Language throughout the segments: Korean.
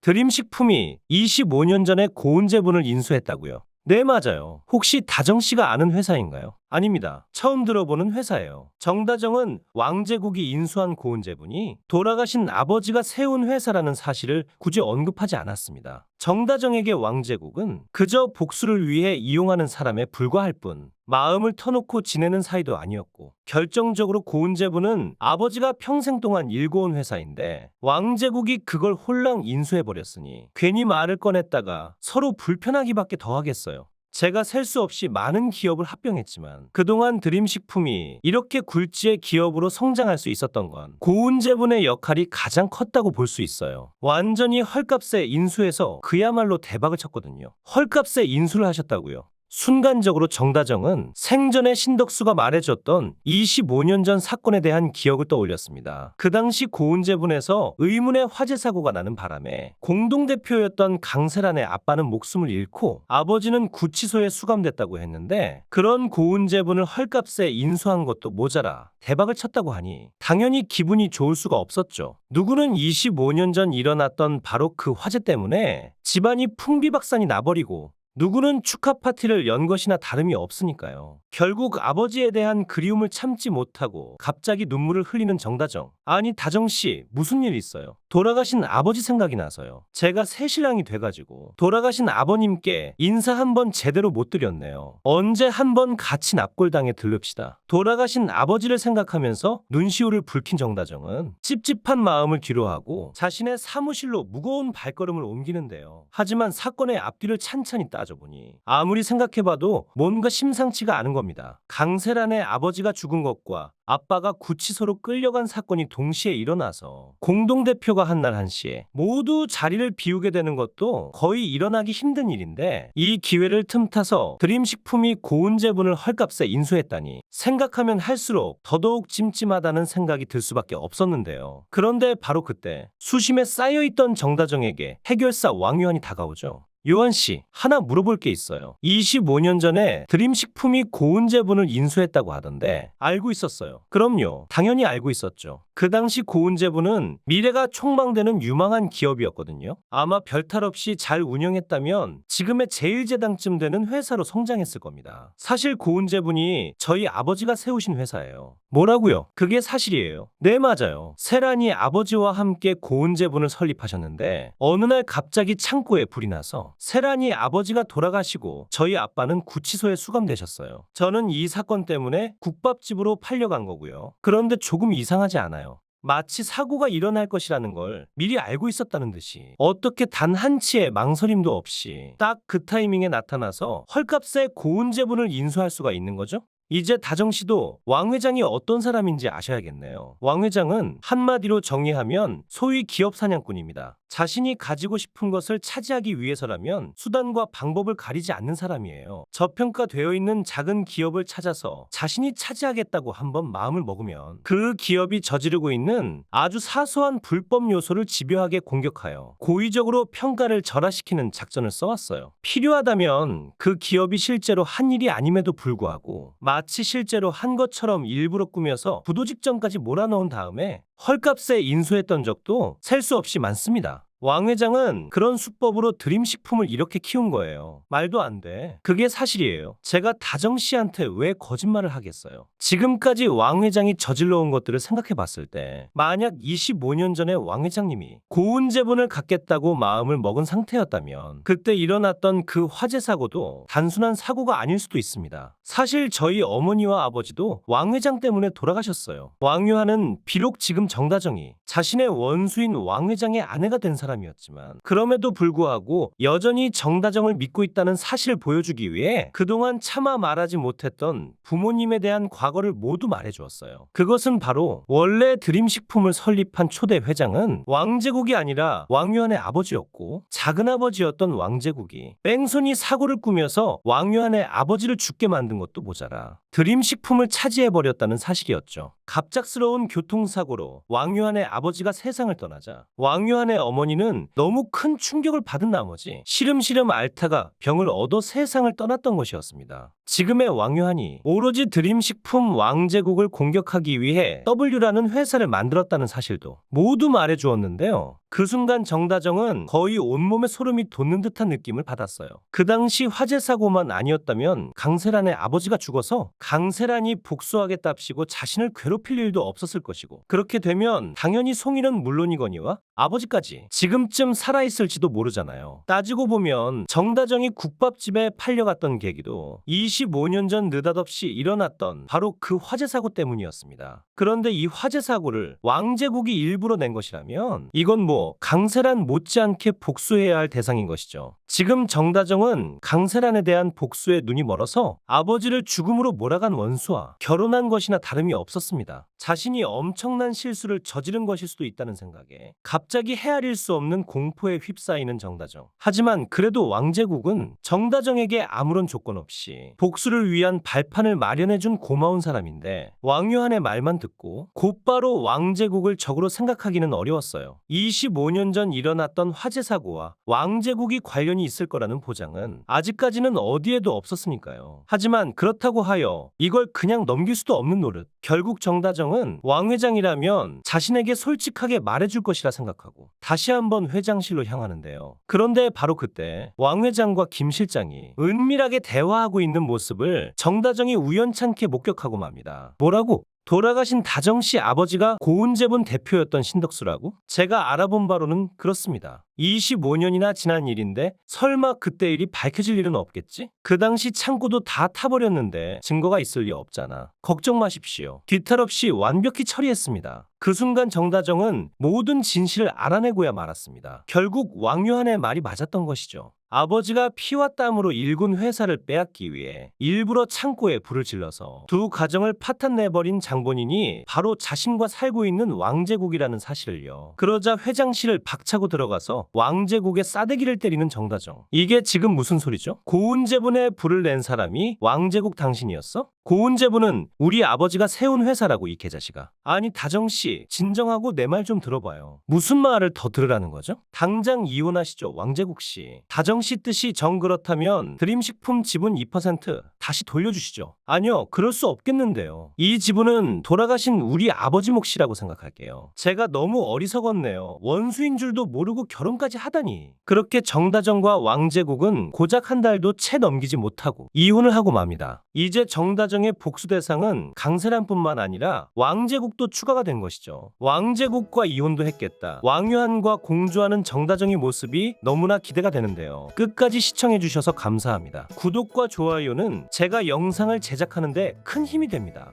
드림식품이 25년 전에 고은제분을 인수했다고요? 네, 맞아요. 혹시 다정 씨가 아는 회사인가요? 아닙니다. 처음 들어보는 회사예요. 정다정은 왕제국이 인수한 고은제분이 돌아가신 아버지가 세운 회사라는 사실을 굳이 언급하지 않았습니다. 정다정에게 왕제국은 그저 복수를 위해 이용하는 사람에 불과할 뿐 마음을 터놓고 지내는 사이도 아니었고, 결정적으로 고은제분은 아버지가 평생 동안 일궈온 회사인데 왕제국이 그걸 홀랑 인수해버렸으니 괜히 말을 꺼냈다가 서로 불편하기밖에 더하겠어요. 제가 셀 수 없이 많은 기업을 합병했지만 그동안 드림식품이 이렇게 굴지의 기업으로 성장할 수 있었던 건 고은제분의 역할이 가장 컸다고 볼 수 있어요. 완전히 헐값에 인수해서 그야말로 대박을 쳤거든요. 헐값에 인수를 하셨다고요? 순간적으로 정다정은 생전에 신덕수가 말해줬던 25년 전 사건에 대한 기억을 떠올렸습니다. 그 당시 고은제분에서 의문의 화재 사고가 나는 바람에 공동대표였던 강세란의 아빠는 목숨을 잃고 아버지는 구치소에 수감됐다고 했는데, 그런 고은제분을 헐값에 인수한 것도 모자라 대박을 쳤다고 하니 당연히 기분이 좋을 수가 없었죠. 누구는 25년 전 일어났던 바로 그 화재 때문에 집안이 풍비박산이 나버리고, 누구는 축하 파티를 연 것이나 다름이 없으니까요. 결국 아버지에 대한 그리움을 참지 못하고 갑자기 눈물을 흘리는 정다정. 아니, 다정씨, 무슨 일 있어요? 돌아가신 아버지 생각이 나서요. 제가 새신랑이 돼가지고 돌아가신 아버님께 인사 한번 제대로 못 드렸네요. 언제 한번 같이 납골당에 들릅시다. 돌아가신 아버지를 생각하면서 눈시울을 붉힌 정다정은 찝찝한 마음을 뒤로하고 자신의 사무실로 무거운 발걸음을 옮기는데요. 하지만 사건의 앞뒤를 찬찬히 따져보니 아무리 생각해봐도 뭔가 심상치가 않은 겁니다. 강세란의 아버지가 죽은 것과 아빠가 구치소로 끌려간 사건이 동시에 일어나서 공동대표가 한날 한시에 모두 자리를 비우게 되는 것도 거의 일어나기 힘든 일인데, 이 기회를 틈타서 드림식품이 고은제분을 헐값에 인수했다니 생각하면 할수록 더더욱 찜찜하다는 생각이 들 수밖에 없었는데요. 그런데 바로 그때 수심에 쌓여있던 정다정에게 해결사 왕유한이 다가오죠. 요한씨, 하나 물어볼 게 있어요. 25년 전에 드림식품이 고은제분을 인수했다고 하던데 알고 있었어요? 그럼요. 당연히 알고 있었죠. 그 당시 고은제분은 미래가 촉망되는 유망한 기업이었거든요. 아마 별탈 없이 잘 운영했다면 지금의 제1제당쯤 되는 회사로 성장했을 겁니다. 사실 고은제분이 저희 아버지가 세우신 회사예요. 뭐라고요? 그게 사실이에요. 네, 맞아요. 세란이 아버지와 함께 고은제분을 설립하셨는데 어느 날 갑자기 창고에 불이 나서 세란이 아버지가 돌아가시고 저희 아빠는 구치소에 수감되셨어요. 저는 이 사건 때문에 국밥집으로 팔려간 거고요. 그런데 조금 이상하지 않아요? 마치 사고가 일어날 것이라는 걸 미리 알고 있었다는 듯이 어떻게 단 한치의 망설임도 없이 딱 그 타이밍에 나타나서 헐값에 고은제분을 인수할 수가 있는 거죠? 이제 다정씨도 왕 회장이 어떤 사람인지 아셔야겠네요. 왕 회장은 한마디로 정의하면 소위 기업 사냥꾼입니다. 자신이 가지고 싶은 것을 차지하기 위해서라면 수단과 방법을 가리지 않는 사람이에요. 저평가되어 있는 작은 기업을 찾아서 자신이 차지하겠다고 한번 마음을 먹으면 그 기업이 저지르고 있는 아주 사소한 불법 요소를 집요하게 공격하여 고의적으로 평가를 절하시키는 작전을 써왔어요. 필요하다면 그 기업이 실제로 한 일이 아님에도 불구하고 마치 실제로 한 것처럼 일부러 꾸며서 부도 직전까지 몰아넣은 다음에 헐값에 인수했던 적도 셀 수 없이 많습니다. 왕 회장은 그런 수법으로 드림식품을 이렇게 키운 거예요. 말도 안 돼. 그게 사실이에요. 제가 다정 씨한테 왜 거짓말을 하겠어요? 지금까지 왕 회장이 저질러온 것들을 생각해 봤을 때 만약 25년 전에 왕 회장님이 고은제분을 갖겠다고 마음을 먹은 상태였다면 그때 일어났던 그 화재 사고도 단순한 사고가 아닐 수도 있습니다. 사실 저희 어머니와 아버지도 왕 회장 때문에 돌아가셨어요. 왕유한은 비록 지금 정다정이 자신의 원수인 왕 회장의 아내가 된 사람이었지만 그럼에도 불구하고 여전히 정다정을 믿고 있다는 사실을 보여주기 위해 그동안 차마 말하지 못했던 부모님에 대한 과거를 모두 말해주었어요. 그것은 바로 원래 드림식품을 설립한 초대 회장은 왕제국이 아니라 왕유한의 아버지였고, 작은아버지였던 왕제국이 뺑소니 사고를 꾸며서 왕유한의 아버지를 죽게 만든 것도 모자라 드림식품을 차지해버렸다는 사실이었죠. 갑작스러운 교통사고로 왕유한의 아버지가 세상을 떠나자 왕유한의 어머니는 너무 큰 충격을 받은 나머지 시름시름 앓다가 병을 얻어 세상을 떠났던 것이었습니다. 지금의 왕유한이 오로지 드림식품 왕제국을 공격하기 위해 W라는 회사를 만들었다는 사실도 모두 말해주었는데요. 그 순간 정다정은 거의 온몸에 소름이 돋는 듯한 느낌을 받았어요. 그 당시 화재 사고만 아니었다면 강세란의 아버지가 죽어서 강세란이 복수하겠답시고 자신을 괴롭힐 일도 없었을 것이고, 그렇게 되면 당연히 송이는 물론이거니와 아버지까지 지금쯤 살아있을지도 모르잖아요. 따지고 보면 정다정이 국밥집에 팔려갔던 계기도 25년 전 느닷없이 일어났던 바로 그 화재 사고 때문이었습니다. 그런데 이 화재 사고를 왕제국이 일부러 낸 것이라면 이건 뭐 강세란 못지않게 복수해야 할 대상인 것이죠. 지금 정다정은 강세란에 대한 복수에 눈이 멀어서 아버지를 죽음으로 몰아간 원수와 결혼한 것이나 다름이 없었습니다. 자신이 엄청난 실수를 저지른 것일 수도 있다는 생각에 갑자기 헤아릴 수 없는 공포에 휩싸이는 정다정. 하지만 그래도 왕제국은 정다정에게 아무런 조건 없이 복수를 위한 발판을 마련해준 고마운 사람인데, 왕유한의 말만 듣고 곧바로 왕제국을 적으로 생각하기는 어려웠어요. 25년 전 일어났던 화재 사고와 왕제국이 관련이 있을 거라는 보장은 아직까지는 어디에도 없었으니까요. 하지만 그렇다고 하여 이걸 그냥 넘길 수도 없는 노릇. 결국 정다정은 왕 회장이라면 자신에게 솔직하게 말해줄 것이라 생각하고 다시 한번 회장실로 향하는데요. 그런데 바로 그때 왕 회장과 김 실장이 은밀하게 대화하고 있는 모습을 정다정이 우연찮게 목격하고 맙니다. 뭐라고? 돌아가신 다정씨 아버지가 고은제분 대표였던 신덕수라고? 제가 알아본 바로는 그렇습니다. 25년이나 지난 일인데 설마 그때 일이 밝혀질 일은 없겠지? 그 당시 창고도 다 타버렸는데 증거가 있을 리 없잖아. 걱정 마십시오. 뒤탈 없이 완벽히 처리했습니다. 그 순간 정다정은 모든 진실을 알아내고야 말았습니다. 결국 왕유한의 말이 맞았던 것이죠. 아버지가 피와 땀으로 일군 회사를 빼앗기 위해 일부러 창고에 불을 질러서 두 가정을 파탄내버린 장본인이 바로 자신과 살고 있는 왕제국이라는 사실을요. 그러자 회장실을 박차고 들어가서 왕제국의 싸대기를 때리는 정다정. 이게 지금 무슨 소리죠? 고은제분에 불을 낸 사람이 왕제국 당신이었어? 고은제분은 우리 아버지가 세운 회사라고, 이 개자식아. 아니 다정씨, 진정하고 내 말 좀 들어봐요. 무슨 말을 더 들으라는 거죠? 당장 이혼하시죠, 왕제국씨. 다정씨 뜻이 정 그렇다면 드림식품 지분 2% 다시 돌려주시죠. 아니요, 그럴 수 없겠는데요. 이 지분은 돌아가신 우리 아버지 몫이라고 생각할게요. 제가 너무 어리석었네요. 원수인 줄도 모르고 결혼까지 하다니. 그렇게 정다정과 왕제국은 고작 한 달도 채 넘기지 못하고 이혼을 하고 맙니다. 이제 정다정의 복수 대상은 강세란뿐만 아니라 왕제국도 추가가 된 것이죠. 왕제국과 이혼도 했겠다. 왕유한과 공주하는 정다정의 모습이 너무나 기대가 되는데요. 끝까지 시청해주셔서 감사합니다. 구독과 좋아요는 제가 영상을 제작하는데 큰 힘이 됩니다.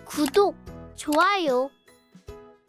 구독, 좋아요